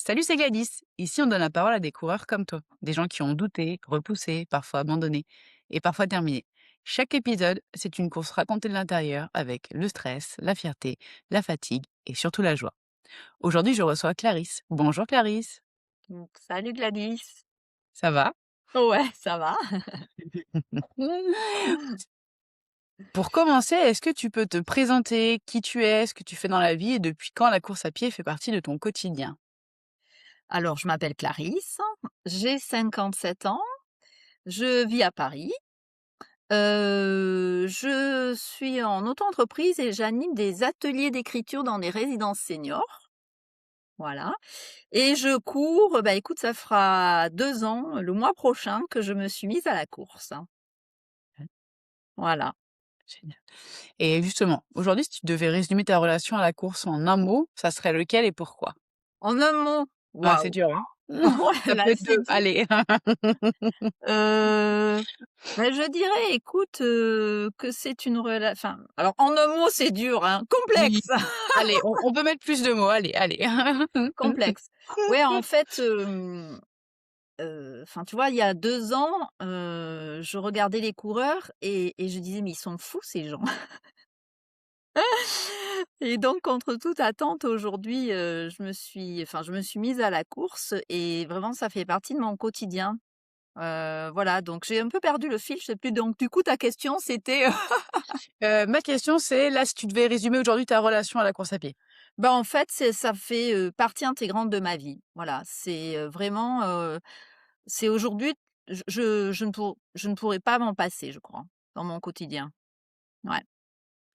Salut, c'est Gladys. Ici, on donne la parole à des coureurs comme toi, des gens qui ont douté, repoussé, parfois abandonné et parfois terminé. Chaque épisode, c'est une course racontée de l'intérieur avec le stress, la fierté, la fatigue et surtout la joie. Aujourd'hui, je reçois Clarisse. Bonjour Clarisse, Salut Gladys. ça va? Ouais, ça va. Pour commencer, est-ce que tu peux te présenter qui tu es, ce que tu fais dans la vie et depuis quand la course à pied fait partie de ton quotidien? Alors, je m'appelle Clarisse, j'ai 57 ans, je vis à Paris. Je suis en auto-entreprise et j'anime des ateliers d'écriture dans des résidences seniors. Voilà. Et je cours, bah écoute, ça fera 2 ans, le mois prochain, que je me suis mise à la course. Voilà. Génial. Et justement, aujourd'hui, si tu devais résumer ta relation à la course en un mot, ça serait lequel et pourquoi? En un mot, Ah, c'est waouh! dur, hein? Ouais, Ça là, peut être c'est 2, dur. allez. Heu je dirais, écoute, que c'est une rela enfin, alors en un mot, c'est dur, hein, Oui, complexe, allez, on peut mettre plus de mots, allez, allez. complexe. Ouais, en fait, enfin, tu vois, il y a 2 ans, je regardais les coureurs et je disais: «Mais ils sont fous ces gens» et donc contre toute attente aujourd'hui, je me suis mise à la course et vraiment ça fait partie de mon quotidien. Voilà, donc j'ai un peu perdu le fil, je sais plus donc du coup ta question c'était, Ma question, c'est là, si tu devais résumer aujourd'hui ta relation à la course à pied? Bah, en fait, ça fait, partie intégrante de ma vie. Voilà, c'est, vraiment, c'est aujourd'hui, je ne pourrais pas m'en passer, je crois, dans mon quotidien. Ouais,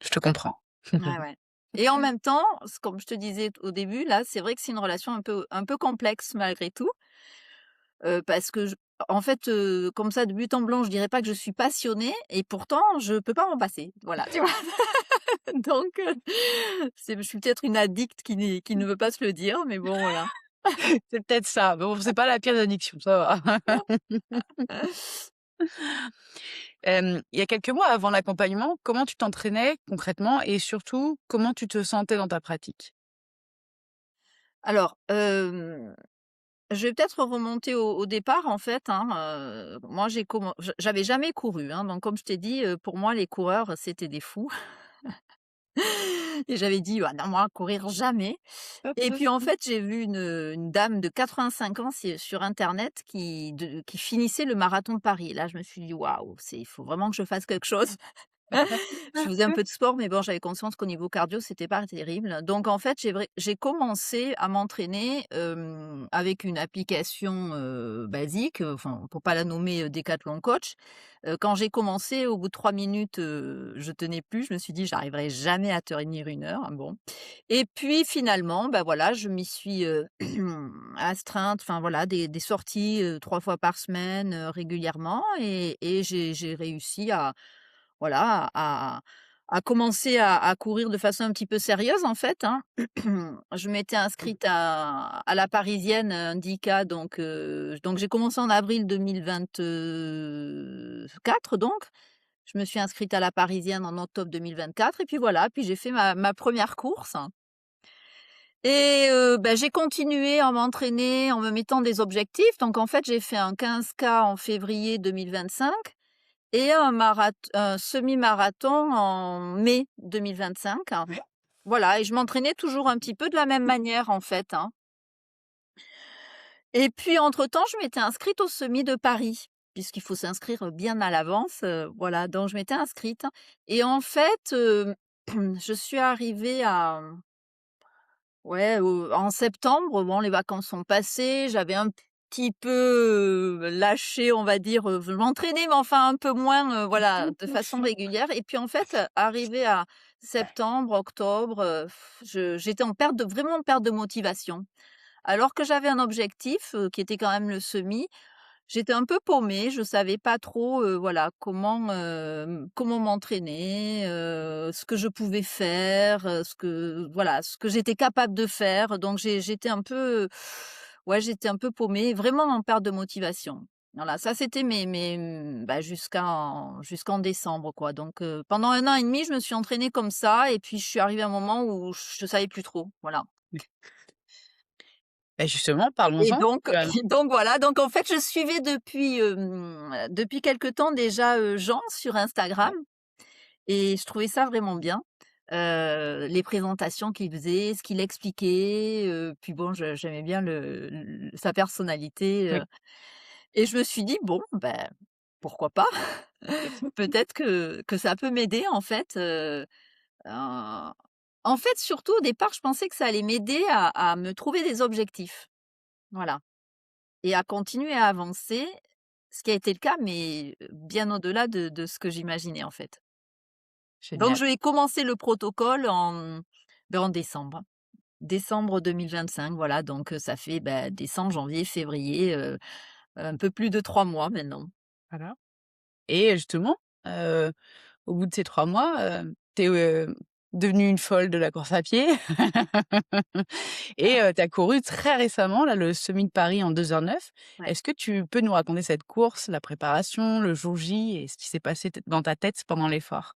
Je te comprends. ouais, ouais et en même temps, comme je te disais au début, là, c'est vrai que c'est une relation un peu complexe malgré tout, parce que en fait, comme ça de but en blanc, je dirais pas que je suis passionnée et pourtant je peux pas m'en passer. Voilà, tu vois? Donc je suis peut-être une addict qui ne veut pas se le dire, mais bon, voilà. C'est peut-être ça, mais bon, c'est pas la pire addiction, ça va. Il y a quelques mois avant l'accompagnement, comment tu t'entraînais concrètement et surtout, comment tu te sentais dans ta pratique? Alors, je vais peut-être remonter au départ en fait, hein, moi j'avais jamais couru, hein, donc comme je t'ai dit, pour moi les coureurs c'était des fous et j'avais dit: «Ah non moi courir jamais» et puis en fait j'ai vu une dame de 85 ans sur internet qui finissait le marathon de Paris et là je me suis dit: «Waouh, il faut vraiment que je fasse quelque chose». Je faisais un peu de sport, mais bon, j'avais conscience qu'au niveau cardio, c'était pas terrible. Donc en fait, j'ai commencé à m'entraîner, avec une application, basique, enfin, pour pas la nommer, Decathlon Coach. Quand j'ai commencé, au bout de 3 minutes, je tenais plus. Je me suis dit: «J'arriverai jamais à tenir 1 heure». Bon et puis finalement, bah, voilà, je m'y suis, astreinte, enfin voilà, des sorties, 3 fois par semaine, régulièrement et j'ai réussi à voilà, à commencer à courir de façon un petit peu sérieuse, en fait, hein. Je m'étais inscrite à la Parisienne, 10K donc j'ai commencé en avril 2024 donc. Je me suis inscrite à la Parisienne en octobre 2024 et puis voilà, puis j'ai fait ma 1re course et bah, j'ai continué à m'entraîner en me mettant des objectifs. Donc en fait, j'ai fait un 15K en février 2025 et un semi-marathon en mai 2025. Voilà et je m'entraînais toujours un petit peu de la même manière, en fait, hein. Et puis entre-temps, je m'étais inscrite au semi de Paris, puisqu'il faut s'inscrire, bien à l'avance, voilà, donc je m'étais inscrite et en fait, je suis arrivée à ouais, en septembre, bon, les vacances sont passées, j'avais un petit peu, lâché, on va dire, je m'entraînais, mais enfin un peu moins, voilà, de façon régulière et puis en fait, arrivé à septembre, octobre, j'étais en perte de vraiment en perte de motivation. Alors que j'avais un objectif, qui était quand même le semi, j'étais un peu paumée, je savais pas trop, voilà, comment m'entraîner, ce que je pouvais faire, ce que voilà, ce que j'étais capable de faire. Donc j'étais un peu, ouais, j'étais un peu paumée, vraiment en perte de motivation. Voilà, ça c'était bah, jusqu'en décembre, quoi. Donc pendant 1 an et demi, je me suis entraînée comme ça et puis je suis arrivée à un moment où je savais plus trop, voilà. Bah, justement, Et parlons-en. donc Tu as donc voilà, donc en fait, je suivais depuis quelque temps déjà, Jean sur Instagram ouais, et je trouvais ça vraiment bien. Les présentations qu'il faisait, ce qu'il expliquait, puis bon, j'aimais bien sa personnalité, oui. et je me suis dit: «Bon, ben, pourquoi pas?» Peut-être que ça peut m'aider en fait, en fait, surtout au départ, je pensais que ça allait m'aider à me trouver des objectifs. Voilà. Et à continuer à avancer, ce qui a été le cas, mais bien au-delà de ce que j'imaginais, en fait. Donc Génial. je vais commencer le protocole en décembre. Décembre 2025, voilà, donc ça fait, décembre, janvier, février, un peu plus de 3 mois maintenant. Voilà. Et justement, au bout de ces 3 mois, tu es, devenue une folle de la course à pied et tu as couru très récemment, là, le Semi de Paris en 2h09. Ouais. Est-ce que tu peux nous raconter cette course, la préparation, le jour J et ce qui s'est passé t dans ta tête pendant l'effort?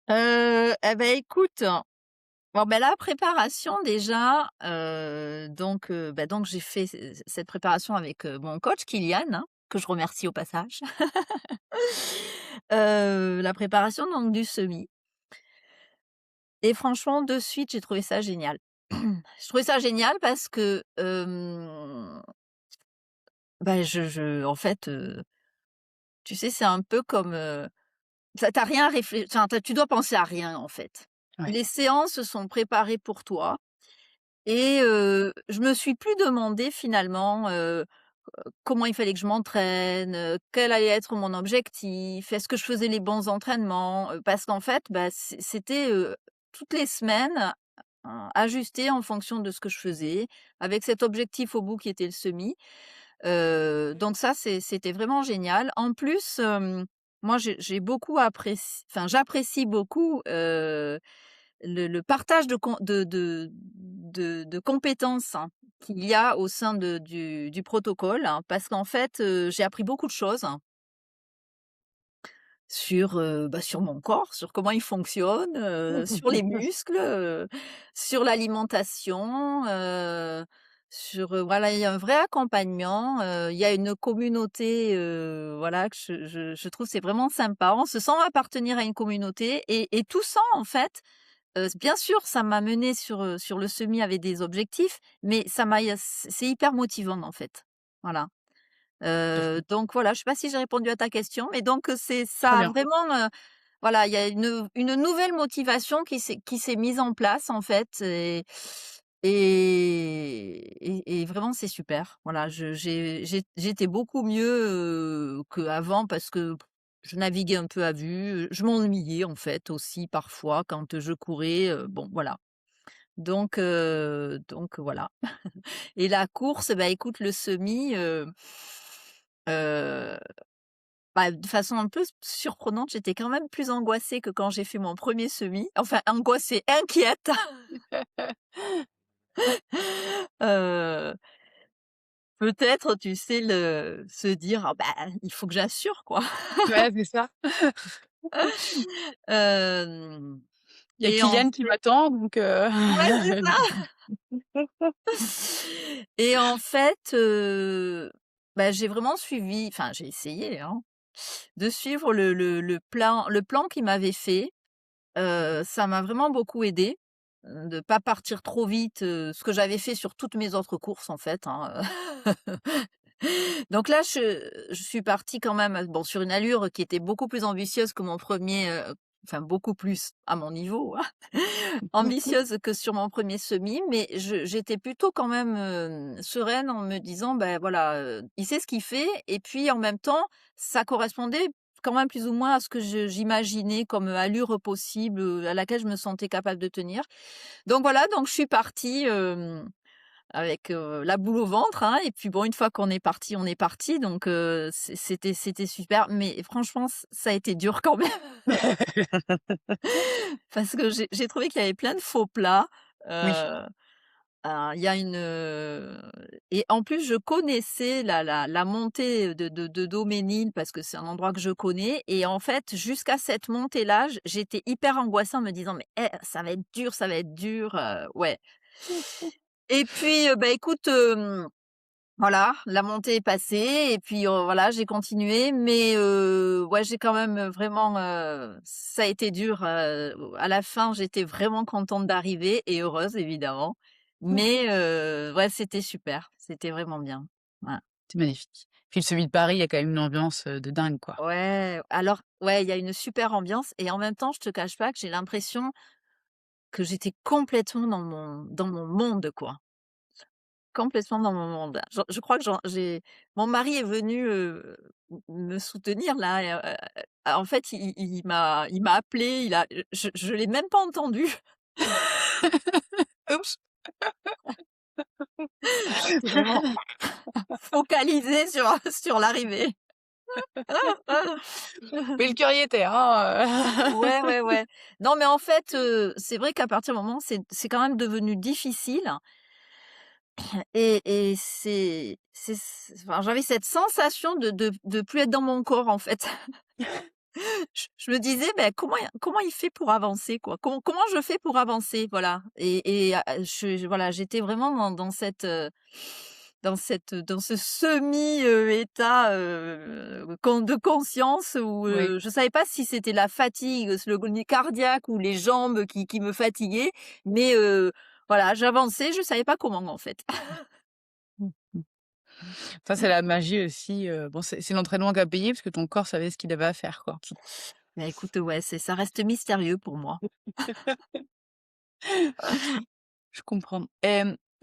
Et écoute, bon, la préparation déjà, donc j'ai fait cette préparation avec, mon coach Kylian, hein, que je remercie au passage. La préparation donc du semi, et franchement de suite j'ai trouvé ça génial. Je trouvais ça génial parce que, je en fait, tu sais, c'est un peu comme, tu rien à enfin, tu dois penser à rien en fait. Ouais. Les séances sont préparées pour toi, et je me suis plus demandé finalement, comment il fallait que je m'entraîne, quel allait être mon objectif, est-ce que je faisais les bons entraînements? Parce qu'en fait, c'était, toutes les semaines, ajusté en fonction de ce que je faisais, avec cet objectif au bout qui était le semi. Donc ça, c'était vraiment génial. En plus, moi j'ai beaucoup j'apprécie beaucoup, le partage de compétences, hein, qu'il y a au sein du protocole, hein, parce qu'en fait, j'ai appris beaucoup de choses, hein, sur mon corps, sur comment il fonctionne, sur les muscles, sur l'alimentation, sur, voilà, il y a un vrai accompagnement, il y a une communauté, voilà, que je trouve c'est vraiment sympa. On se sent appartenir à une communauté, et tout ça en fait, bien sûr, ça m'a menée sur le semi avec des objectifs, mais ça m'a c'est hyper motivant, en fait. Voilà. Donc voilà, je sais pas si j'ai répondu à ta question, mais donc c'est Très ça a bien. vraiment, voilà, il y a une nouvelle motivation qui s'est mise en place, en fait, et vraiment c'est super. Voilà, j'étais beaucoup mieux, qu'avant parce que je naviguais un peu à vue, je m'ennuyais, en fait, aussi parfois quand je courais, bon voilà. Donc voilà. Et la course, écoute, le semi, heu, de façon un peu surprenante, j'étais quand même plus angoissée que quand j'ai fait mon premier semi. Enfin angoissée, inquiète, heu, peut-être, tu sais, se dire: «Ah il faut que j'assure, quoi». Ouais, c'est ça. Hem Il y a et en Kylian qui m'attend donc Ouais, c'est ça. Et en fait, j'ai vraiment suivi, enfin j'ai essayé, hein, de suivre le plan qu'il m'avait fait. Ça m'a vraiment beaucoup aidé de pas partir trop vite, ce que j'avais fait sur toutes mes autres courses en fait, hein. Donc là, je suis partie quand même, bon, sur une allure qui était beaucoup plus ambitieuse que mon premier, enfin beaucoup plus à mon niveau, hein, ambitieuse que sur mon premier semi, mais j'étais plutôt quand même, sereine en me disant: «Ben voilà, il sait ce qu'il fait», et puis en même temps, ça correspondait quand même plus ou moins à ce que j'imaginais comme allure possible, à laquelle je me sentais capable de tenir. Donc voilà, donc je suis partie, avec, la boule au ventre, hein, et puis bon, une fois qu'on est parti, on est parti, donc c'était super, mais franchement, ça a été dur quand même parce que j'ai trouvé qu'il y avait plein de faux plats, Oui. il y a et en plus, je connaissais la montée de Daumesnil parce que c'est un endroit que je connais, et en fait, jusqu'à cette montée-là, j'étais hyper angoissée en me disant: «Mais, ça va être dur, ça va être dur», ouais. Et puis, bah, écoute, voilà, la montée est passée et puis, voilà, j'ai continué mais ouais, j'ai quand même, vraiment, ça a été dur, à la fin, j'étais vraiment contente d'arriver et heureuse évidemment. Mais ouais, c'était super, c'était vraiment bien. Ouais. C'est magnifique. Puis celui de Paris, il y a quand même une ambiance, de dingue, quoi. Ouais, alors ouais, il y a une super ambiance et en même temps, je te cache pas que j'ai l'impression que j'étais complètement dans mon monde, quoi. Complètement dans mon monde. Je crois que j'ai mon mari est venu, me soutenir là et en fait, il m'a appelé, je l'ai même pas entendu. Oups! J'étais vraiment focalisée sur sur l'arrivée. Mais le cœur y était, hein, Ouais, ouais, ouais. Non, mais en fait, c'est vrai qu'à partir du moment, c'est quand même devenu difficile et enfin, j'avais cette sensation de plus être dans mon corps, en fait. Je me disais: «Beh, comment il fait pour avancer, quoi? Comment je fais pour avancer?» Voilà et voilà, j'étais vraiment dans ce semi, état, de conscience où, Oui. je savais pas si c'était la fatigue, le cardiaque ou les jambes qui me fatiguaient, mais voilà, j'avançais, je savais pas comment, en fait. Mmh mh. Ça, c'est la magie aussi, bon, c'est l'entraînement qui a payé parce que ton corps savait ce qu'il avait à faire, quoi. Bah, écoute, ouais, ça reste mystérieux pour moi. Je comprends.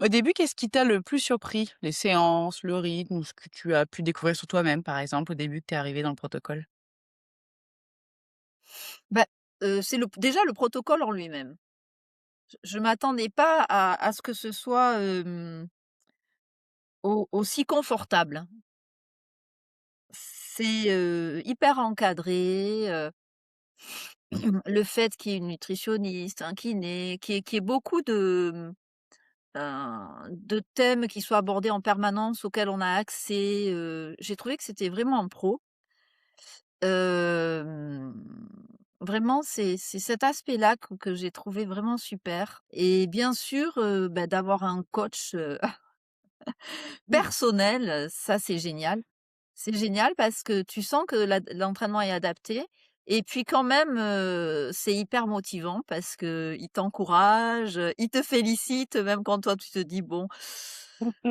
Au début, qu'est-ce qui t'a le plus surpris? Les séances, le rythme ou ce que tu as pu découvrir sur toi-même, par exemple, au début que tu es arrivée dans le protocole? Bah, c'est déjà le protocole en lui-même. Je m'attendais pas à ce que ce soit, aussi confortable. C'est, hyper encadré, le fait qu'il y ait une nutritionniste, un kiné, qu'il y ait beaucoup de thèmes qui soient abordés en permanence, auxquels on a accès, j'ai trouvé que c'était vraiment un pro. Hem, Vraiment, c'est cet aspect-là que j'ai trouvé vraiment super et bien sûr, bah, d'avoir un coach, Mmh. personnel, ça c'est génial. C'est génial parce que tu sens que l'entraînement est adapté et puis quand même, c'est hyper motivant parce qu'il t'encourage, il te félicite même quand toi tu te dis: «Bon,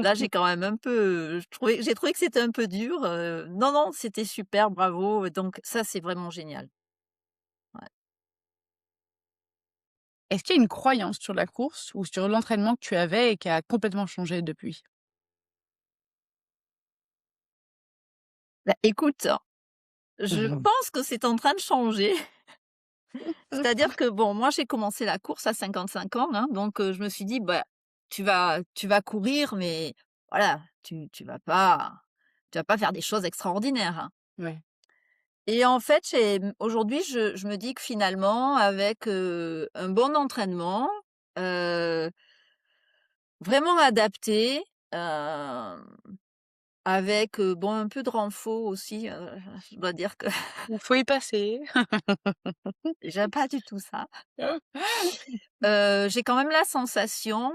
là j'ai quand même un peu, j'ai trouvé que c'était un peu dur», non, non, c'était super, bravo, donc ça c'est vraiment génial. Ouais. Est-ce qu'il y a une croyance sur la course ou sur l'entraînement que tu avais et qui a complètement changé depuis? Bah, écoute, je pense que c'est en train de changer. C'est-à-dire que bon, moi j'ai commencé la course à 55 ans, hein, donc je me suis dit: «Bah, tu vas courir, mais voilà, tu vas pas faire des choses extraordinaires, hein». Ouais. Et en fait, aujourd'hui, je me dis que finalement avec, un bon entraînement, heu, vraiment adapté, avec, bon, un peu de renfort aussi, je dois dire que Il faut y passer. j'aime pas du tout ça. J'ai quand même la sensation,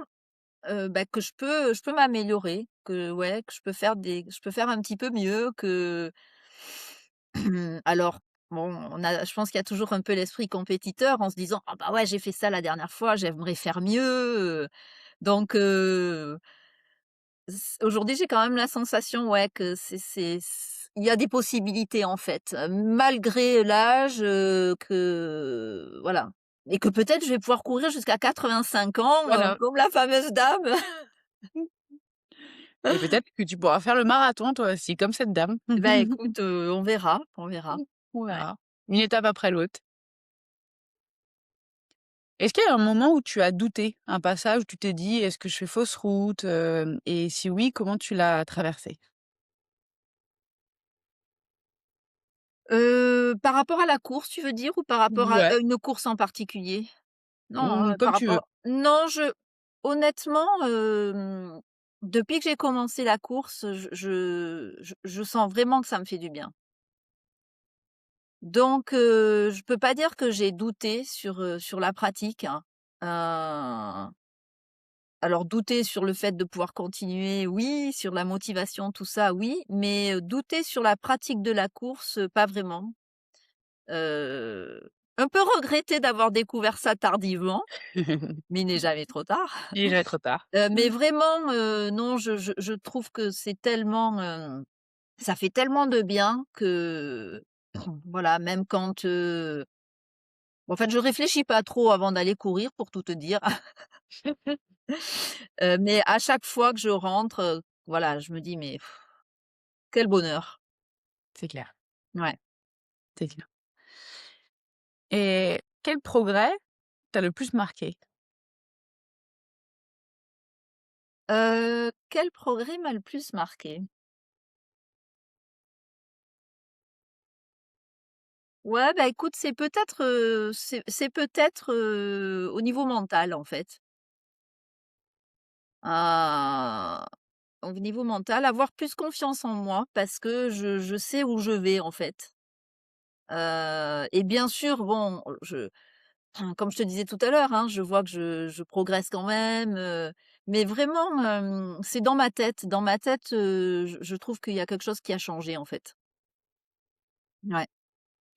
bah, que je peux m'améliorer, que ouais, que je peux faire un petit peu mieux, que alors bon, je pense qu'il y a toujours un peu l'esprit compétiteur en se disant: «Ah bah, ouais, j'ai fait ça la dernière fois, j'aimerais faire mieux», donc aujourd'hui, j'ai quand même la sensation, ouais, que il y a des possibilités, en fait, malgré l'âge, que voilà et que peut-être je vais pouvoir courir jusqu'à 85 ans, Voilà. comme la fameuse dame. Et peut-être que tu pourras faire le marathon toi aussi, comme cette dame. Bah, écoute, on verra, on verra. On Ouais. verra. Une étape après l'autre. Est-ce qu'il y a un moment où tu as douté? Un passage où tu t'es dit: «Est-ce que je fais fausse route?» Et si oui, comment tu l'as traversé? Par rapport à la course, tu veux dire ou par rapport à, Ouais, une course en particulier? Non, comme par tu veux. rapport non, honnêtement, depuis que j'ai commencé la course, je sens vraiment que ça me fait du bien. Donc je peux pas dire que j'ai douté sur la pratique, hein. alors douter sur le fait de pouvoir continuer, oui, sur la motivation, tout ça, oui, mais douter sur la pratique de la course, pas vraiment. Heu, un peu regretter d'avoir découvert ça tardivement, mais il n'est jamais trop tard. Il est jamais trop tard. Mais vraiment, non, je trouve que c'est tellement, ça fait tellement de bien que voilà, même quand, en fait, je réfléchis pas trop avant d'aller courir pour tout te dire. Mais à chaque fois que je rentre, voilà, je me dis: «Mais quel bonheur!» C'est clair, Ouais. c'est clair. Et quel progrès t'a le plus marqué? Quel progrès m'a le plus marqué? Ouais, bah, écoute, c'est peut-être, au niveau mental, en fait. Ah, au niveau mental, avoir plus confiance en moi parce que je sais où je vais, en fait. Et bien sûr, bon, comme je te disais tout à l'heure, hein, je vois que je progresse quand même, mais vraiment, c'est dans ma tête. Dans ma tête, je trouve qu'il y a quelque chose qui a changé, en fait. Ouais.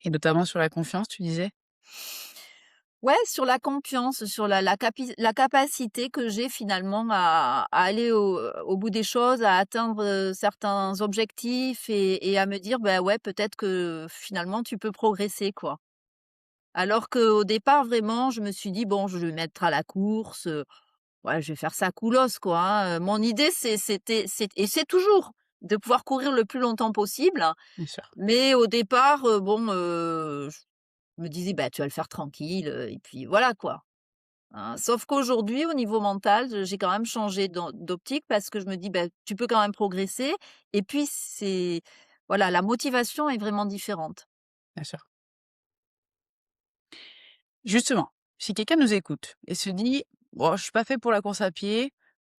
Et notamment sur la confiance, tu disais? Ouais, sur la confiance, sur la capacité que j'ai finalement à aller au bout des choses, à atteindre, certains objectifs et à me dire: «Bah, ouais, peut-être que finalement tu peux progresser, quoi». Alors qu'au départ, vraiment, je me suis dit: «Bon, je vais me mettre à la course, ouais, je vais faire ça coolos, quoi, hein». Mon idée, c'est toujours de pouvoir courir le plus longtemps possible, Bien sûr. mais au départ, bon, je me disais: «Bah, tu vas le faire tranquille, et puis voilà, quoi». Hein. Sauf qu'aujourd'hui, au niveau mental, j'ai quand même changé d'optique parce que je me dis: «Bah, tu peux quand même progresser» et puis c'est voilà, la motivation est vraiment différente. Bien sûr. Justement, si quelqu'un nous écoute et se dit: «Bon, je suis pas fait pour la course à pied»,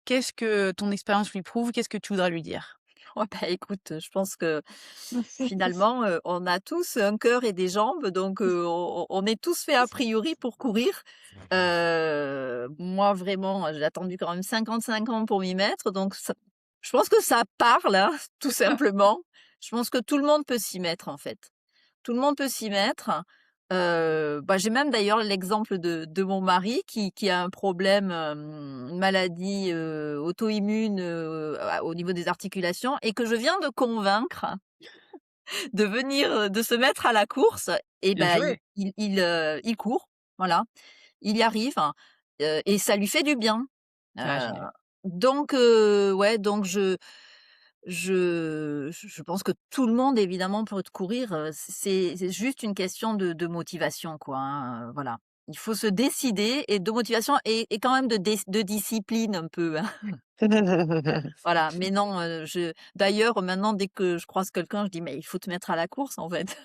qu'est-ce que ton expérience lui prouve? Qu'est-ce que tu voudrais lui dire? Ouais, bah, écoute, je pense que finalement, on a tous un cœur et des jambes donc on est tous faits a priori pour courir. Moi vraiment, j'ai attendu quand même 55 ans pour m'y mettre donc ça je pense que ça parle, hein, tout simplement. Je pense que tout le monde peut s'y mettre, en fait. Tout le monde peut s'y mettre. Bah, j'ai même d'ailleurs l'exemple de mon mari qui a un problème, une maladie, auto-immune, au niveau des articulations et que je viens de convaincre de venir, de se mettre à la course et Bien bah, joué! il court, voilà. Il y arrive, et ça lui fait du bien. Ah Heu, génial. donc ouais, donc je pense que tout le monde évidemment peut courir, c'est juste une question de motivation quoi, hein, voilà. Il faut se décider et de motivation et quand même de discipline un peu, hein. Voilà, mais non, je d'ailleurs maintenant dès que je croise quelqu'un, je dis: «Mais il faut te mettre à la course en fait,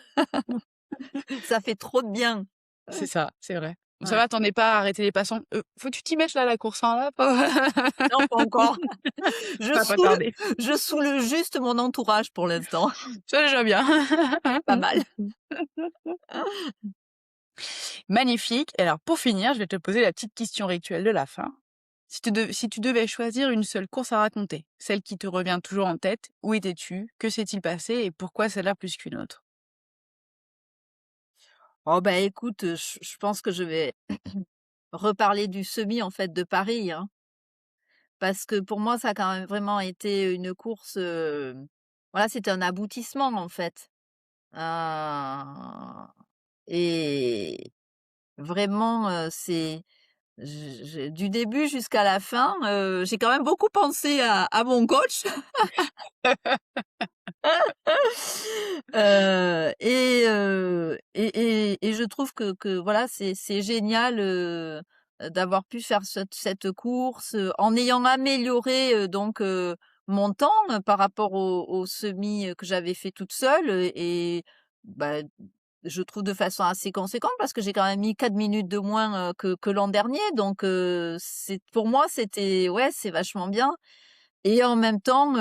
ça fait trop de bien». C'est ça, c'est vrai. Bon ça Ouais. va, tu en es pas à arrêter les passants: faut que tu t'y mettes là, la course, hein, là, pas» Non, pas encore. Je Ça va pas saoule tarder. je saoule juste mon entourage pour l'instant. C'est déjà bien. Pas mal. Magnifique. Et alors pour finir, je vais te poser la petite question rituelle de la fin. Si tu devais choisir une seule course à raconter, celle qui te revient toujours en tête, où étais-tu? Que s'est-il passé et pourquoi celle-là plus qu'une autre? Oh bah, écoute, je pense que je vais reparler du semi, en fait, de Paris, hein. Parce que pour moi, ça a quand même vraiment été une course, voilà, c'était un aboutissement, en fait. Heu et vraiment, c'est je du début jusqu'à la fin, j'ai quand même beaucoup pensé à mon coach. Et je trouve que voilà, c'est génial, d'avoir pu faire cette course, en ayant amélioré, donc mon temps, par rapport au semi, que j'avais fait toute seule, et bah, je trouve de façon assez conséquente parce que j'ai quand même mis 4 minutes de moins, que l'an dernier donc c'est pour moi, c'était ouais, c'est vachement bien et en même temps,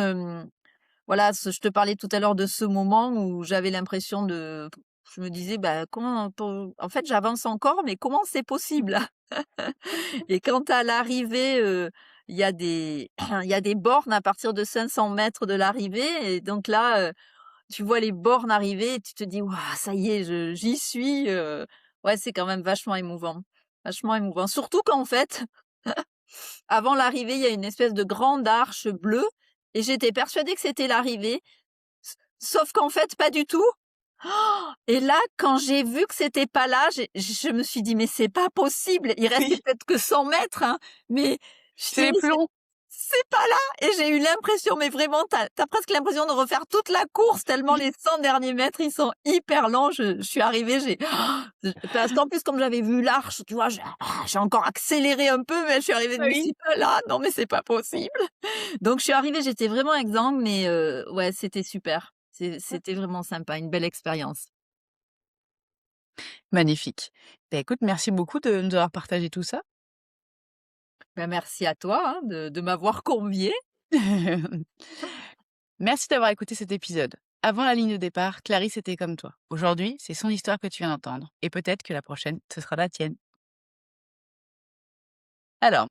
voilà, je te parlais tout à l'heure de ce moment où j'avais l'impression de je me disais: «Bah, comment pour en fait, j'avance encore, mais comment c'est possible?» Et quant à l'arrivée, il y a des il y a des bornes à partir de 500 mètres de l'arrivée et donc là, tu vois les bornes arriver et tu te dis: «Waouh, ça y est, je j'y suis», ouais, c'est quand même vachement émouvant. Surtout qu'en fait, avant l'arrivée, il y a une espèce de grande arche bleue et j'étais persuadée que c'était l'arrivée, sauf qu'en fait, pas du tout. Et là, quand j'ai vu que c'était pas là, je me suis dit: «Mais c'est pas possible, il restait Oui, peut-être que 100 mètres, hein, mais» je c'est dis: les «Mais plus longs. c'est pas là» et j'ai eu l'impression, mais vraiment, tu as presque l'impression de refaire toute la course tellement Oui, les 100 derniers mètres, ils sont hyper longs. Je suis arrivée, parce qu'en plus, comme j'avais vu l'arche, tu vois, j'ai encore accéléré un peu, mais je suis arrivée: «Mais oui. c'est pas là, non, mais c'est pas possible». Donc je suis arrivée, j'étais vraiment exsangue, mais ouais, c'était super. C'était vraiment sympa, une belle expérience. Magnifique. Bah, écoute, merci beaucoup de nous avoir partagé tout ça. Ben merci à toi, hein, de m'avoir conviée. Merci d'avoir écouté cet épisode. Avant la ligne de départ, Clarisse était comme toi. Aujourd'hui, c'est son histoire que tu viens d'entendre. Et peut-être que la prochaine, ce sera la tienne. Alors,